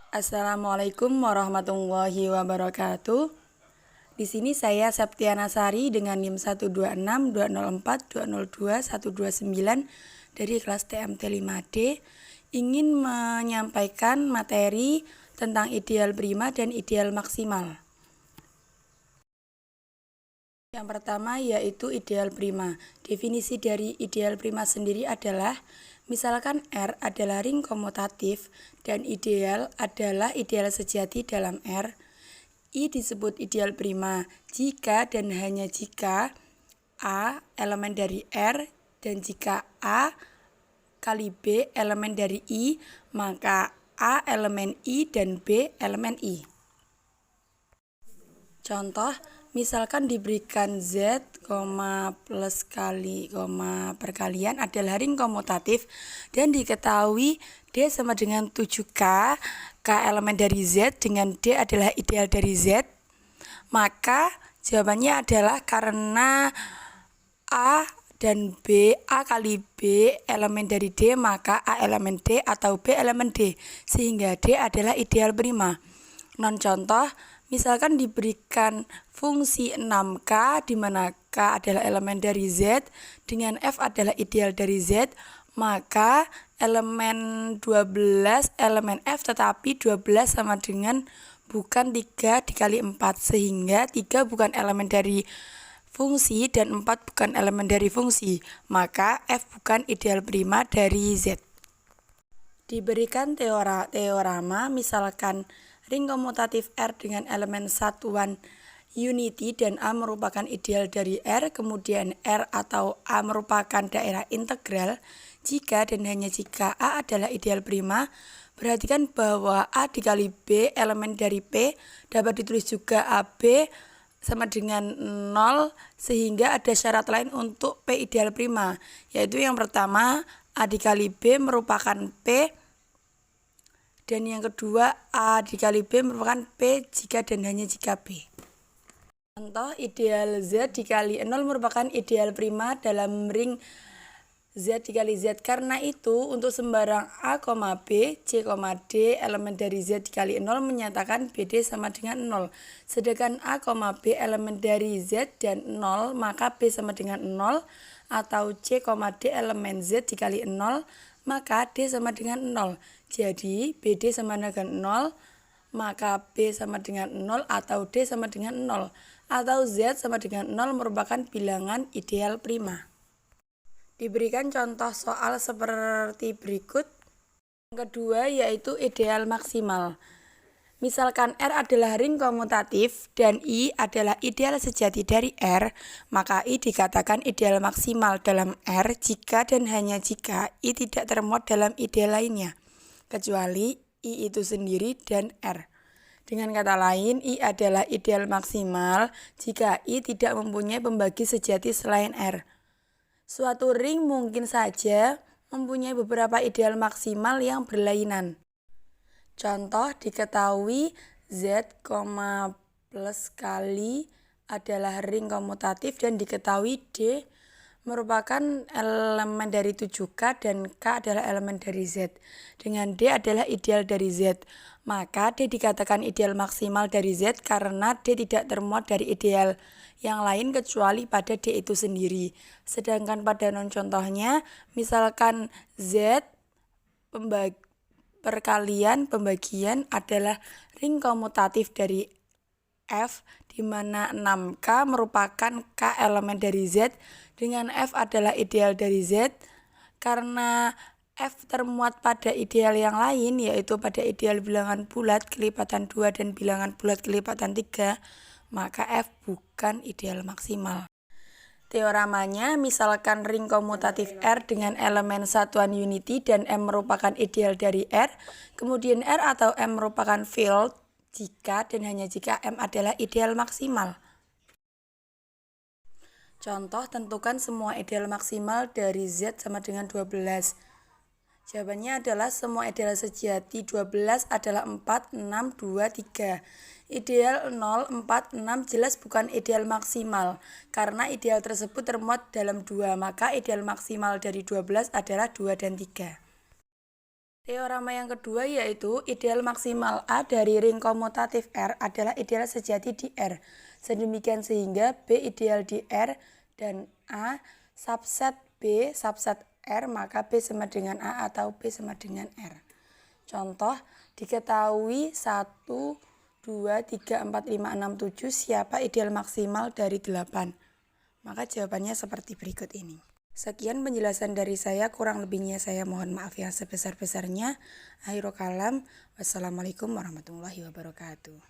Assalamualaikum warahmatullahi wabarakatuh. Di sini saya Septiana Sari dengan NIM 126204202 dari kelas TMT 5D ingin menyampaikan materi tentang ideal prima dan ideal maksimal. Yang pertama yaitu ideal prima. Definisi dari ideal prima sendiri adalah misalkan R adalah ring komutatif dan ideal adalah ideal sejati dalam R. I disebut ideal prima jika dan hanya jika A elemen dari R dan jika A kali B elemen dari I, maka A elemen I dan B elemen I. Contoh, misalkan diberikan Z, plus kali, perkalian adalah ring komutatif dan diketahui D sama dengan 7K, K elemen dari Z dengan D adalah ideal dari Z, maka jawabannya adalah karena A dan B, A kali B elemen dari D, maka A elemen D atau B elemen D, sehingga D adalah ideal prima. Non contoh, misalkan diberikan fungsi 6K di mana K adalah elemen dari Z dengan F adalah ideal dari Z, maka elemen 12 elemen F tetapi 12 sama dengan bukan 3 dikali 4 sehingga 3 bukan elemen dari fungsi dan 4 bukan elemen dari fungsi, maka F bukan ideal prima dari Z. Diberikan teorema misalkan ring komutatif R dengan elemen satuan unity dan A merupakan ideal dari R, kemudian R atau A merupakan daerah integral jika dan hanya jika A adalah ideal prima. Perhatikan bahwa A dikali B elemen dari P dapat ditulis juga AB sama dengan 0 sehingga ada syarat lain untuk P ideal prima, yaitu yang pertama A dikali B merupakan P dan yang kedua A dikali B merupakan P jika dan hanya jika B. Contoh, ideal Z dikali 0 merupakan ideal prima dalam ring Z dikali Z. Karena itu untuk sembarang A, B, C, D elemen dari Z dikali 0 menyatakan BD sama dengan 0. Sedangkan A, B elemen dari Z dan 0, maka B sama dengan 0, atau C, D elemen Z dikali 0, maka D sama dengan 0. Jadi BD sama dengan 0, maka B sama dengan 0 atau D sama dengan 0, atau Z sama dengan 0 merupakan bilangan ideal prima. Diberikan contoh soal seperti berikut. Yang kedua yaitu ideal maksimal. Misalkan R adalah ring komutatif dan I adalah ideal sejati dari R, maka I dikatakan ideal maksimal dalam R jika dan hanya jika I tidak termuat dalam ideal lainnya, kecuali I itu sendiri dan R. Dengan kata lain, I adalah ideal maksimal jika I tidak mempunyai pembagi sejati selain R. Suatu ring mungkin saja mempunyai beberapa ideal maksimal yang berlainan. Contoh, diketahui Z, plus kali adalah ring komutatif dan diketahui D merupakan elemen dari 7K dan K adalah elemen dari Z. Dengan D adalah ideal dari Z, maka D dikatakan ideal maksimal dari Z karena D tidak termuat dari ideal yang lain kecuali pada D itu sendiri. Sedangkan pada non contohnya, misalkan Z pembagian adalah ring komutatif dari F di mana 6K merupakan K elemen dari Z dengan F adalah ideal dari Z. Karena F termuat pada ideal yang lain yaitu pada ideal bilangan bulat kelipatan 2 dan bilangan bulat kelipatan 3, maka F bukan ideal maksimal. Teoremanya, misalkan ring komutatif R dengan elemen satuan unity dan M merupakan ideal dari R, kemudian R atau M merupakan field jika dan hanya jika M adalah ideal maksimal. Contoh, tentukan semua ideal maksimal dari Z sama dengan 12. Jawabannya adalah semua ideal sejati 12 adalah 4, 6, 2, 3. Ideal 0, 4, 6 jelas bukan ideal maksimal. Karena ideal tersebut termuat dalam 2, maka ideal maksimal dari 12 adalah 2 dan 3. Teorema yang kedua yaitu ideal maksimal A dari ring komutatif R adalah ideal sejati di R. Sedemikian sehingga B ideal di R dan A subset B subset R, maka B sama dengan A atau B sama dengan R. Contoh, diketahui 1, 2, 3, 4, 5, 6, 7 siapa ideal maksimal dari 8. Maka jawabannya seperti berikut ini. Sekian penjelasan dari saya, kurang lebihnya saya mohon maaf yang sebesar-besarnya. Akhirul kalam, wassalamualaikum warahmatullahi wabarakatuh.